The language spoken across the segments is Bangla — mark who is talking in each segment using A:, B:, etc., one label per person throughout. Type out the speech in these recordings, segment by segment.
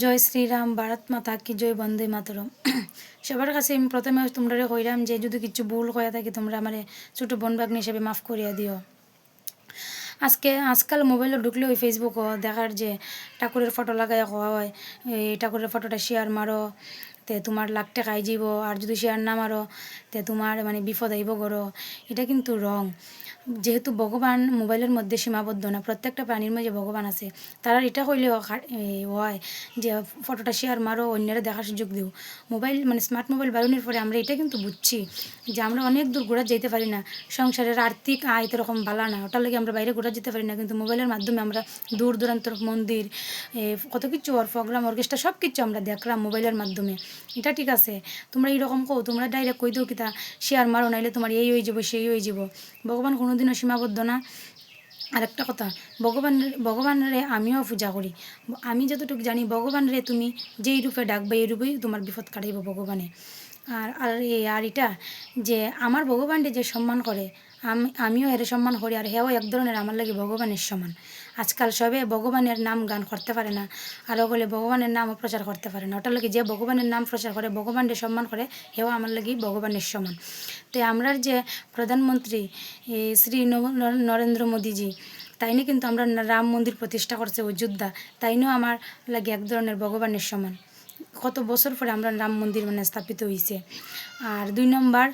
A: জয় শ্রীরাম, ভারত মাতা কি জয়, বন্দে মাতরম। সবার কাছে আমি প্রথমে তোমরা কইরাম যে যদি কিছু ভুল হয়ে থাকে তোমরা আমার ছোটো বোন ভাগ্নি হিসেবে মাফ করিয়া দিও। আজকাল মোবাইলে ঢুকলে ওই ফেসবুকও দেখার যে ঠাকুরের ফটো লাগাই হওয়া হয়, এই ঠাকুরের ফটোটা শেয়ার মারো তে তোমার লাখ টাকা আই যাব, আর যদি শেয়ার না মারো তে তোমার মানে বিপদ আইব করো। এটা কিন্তু রং। যেহেতু ভগবান মোবাইলের মধ্যে সীমাবদ্ধ না, প্রত্যেকটা প্রাণীর মাঝে ভগবান আছে। তারা এটা হইলেও হয় যে ফটোটা শেয়ার মারো, অন্যরা দেখার সুযোগ দিও। মোবাইল মানে স্মার্ট মোবাইল বাড়ানোর পরে আমরা এটা কিন্তু বুঝছি যে আমরা অনেক দূর ঘোরা যেতে পারি না, সংসারের আর্থিক আয় এরকম ভালো না, ওটার লাগে আমরা বাইরে ঘোরা যেতে পারি না, কিন্তু মোবাইলের মাধ্যমে আমরা দূর দূরান্তর মন্দির কত কিছু ওর প্রোগ্রাম অর্কেস্ট্রা সব কিছু আমরা দেখলাম মোবাইলের মাধ্যমে। এটা ঠিক আছে, তোমরা এইরকম কো, তোমরা ডাইরেক্ট কই দিও কিতা শেয়ার মারো, নাইলে তোমার এই হয়ে যাবো সেই হয়ে যাব। ভগবান কোনোদিনও সীমাবদ্ধ না। আরেকটা কথা, ভগবানরে আমিও পূজা করি। আমি যতটুকু জানি ভগবানরে তুমি যেই রূপে ডাকবে এই রূপেই তোমার বিপদ কাটাইব ভগবানে। আর এটা যে আমার ভগবানরে যে সম্মান করে আমিও এর সম্মান করি, আর হেও এক ধরনের আমার লাগে ভগবানের সমান। আজকাল সবে ভগবানের নাম গান করতে পারে না, আরও বলে ভগবানের নামও প্রচার করতে পারে না। ওটার লাগে যে ভগবানের নাম প্রচার করে ভগবানরে সম্মান করে হেও আমার লাগে ভগবানের সমান। তো আমরার যে প্রধানমন্ত্রী শ্রী নরেন্দ্র মোদীজি, তাইনি কিন্তু আমরা রাম মন্দির প্রতিষ্ঠা করছে অযোধ্যা, তাইনও আমার লাগে এক ধরনের ভগবানের সমান। কত বছর পরে আমরা রাম মন্দির মানে স্থাপিত হয়েছে। আর 2 নম্বর,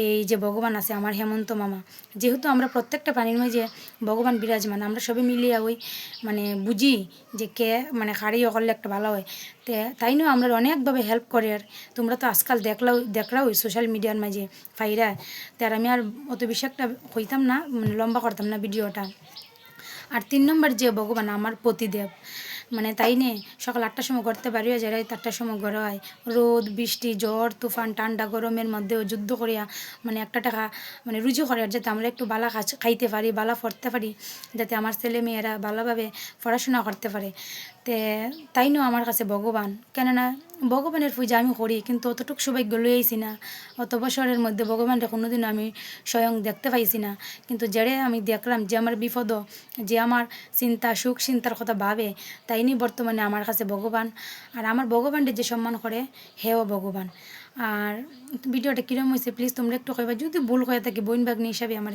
A: এই যে ভগবান আছে আমার হেমন্ত মামা, যেহেতু আমরা প্রত্যেকটা প্রাণীর মাঝে ভগবান বিরাজমান, আমরা সবাই মিলিয়ে ওই মানে বুঝি যে কে মানে খাড়িও করলে একটা ভালো হয়। তাই নিয়েও আমরা অনেকভাবে হেল্প করে। আর তোমরা তো আজকাল দেখলাও ওই সোশ্যাল মিডিয়ার মাঝে ফাইরা। তার আমি আর অত বেশি একটা হইতাম না, মানে লম্বা করতাম না ভিডিওটা। আর 3 নম্বর যে ভগবান আমার পতিদেব, মানে তাই নে সকাল 8টার সময় করতে পারিও যায়, রাত 8টার সময় ঘরে হয়, রোদ বৃষ্টি ঝড় তুফান ঠান্ডা গরমের মধ্যেও যুদ্ধ করিয়া মানে একটা টাকা মানে রুজু করে, যাতে আমরা একটু বালা খাইতে পারি, বালা পড়তে পারি, যাতে আমার ছেলে মেয়েরা ভালোভাবে পড়াশোনা করতে পারে। তাই নিয়েও আমার কাছে ভগবান। কেননা ভগবানের পূজা আমি করি, কিন্তু অতটুকু সৌভাগ্য লই আইছি না, অত বছরের মধ্যে ভগবানটা কোনোদিন আমি স্বয়ং দেখতে পাইছি না। কিন্তু যেড়ে আমি দেখলাম যে আমার বিপদ, যে আমার চিন্তা সুখ চিন্তার কথা ভাবে, তাই নিয়ে বর্তমানে আমার কাছে ভগবান। আর আমার ভগবানকে যে সম্মান করে হেও ভগবান। আর ভিডিওটা কীরকম হয়েছে প্লিজ তোমরা একটু কইবা, যদি ভুল হয়ে থাকে বোন ভাগ্নি হিসাবে আমার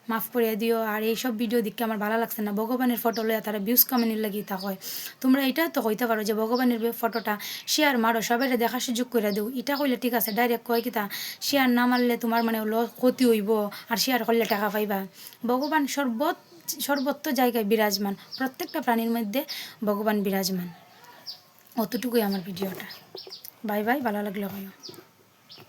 A: মাফ করে দিও। আর এইসব ভিডিও দেখে আমার ভালো লাগছে না, ভগবানের ফটো লইয়া তারা ভিউজ কমেন্টের লাগি তা হয়। তোমরা এটা তো কইতে পারো যে ভগবানের ফটোটা শেয়ার মারো, সবাই দেখার সুযোগ করে দিও, এটা কইলে ঠিক আছে। ডাইরেক্ট কয় কি তা শেয়ার না মারলে তোমার মানে ক্ষতি হইব, আর শেয়ার করলে টাকা পাইবা। ভগবান সর্বত্র জায়গায় বিরাজমান, প্রত্যেকটা প্রাণীর মধ্যে ভগবান বিরাজমান। অতটুকুই আমার ভিডিওটা। বাই বাই, ভালো লাগলে হয়।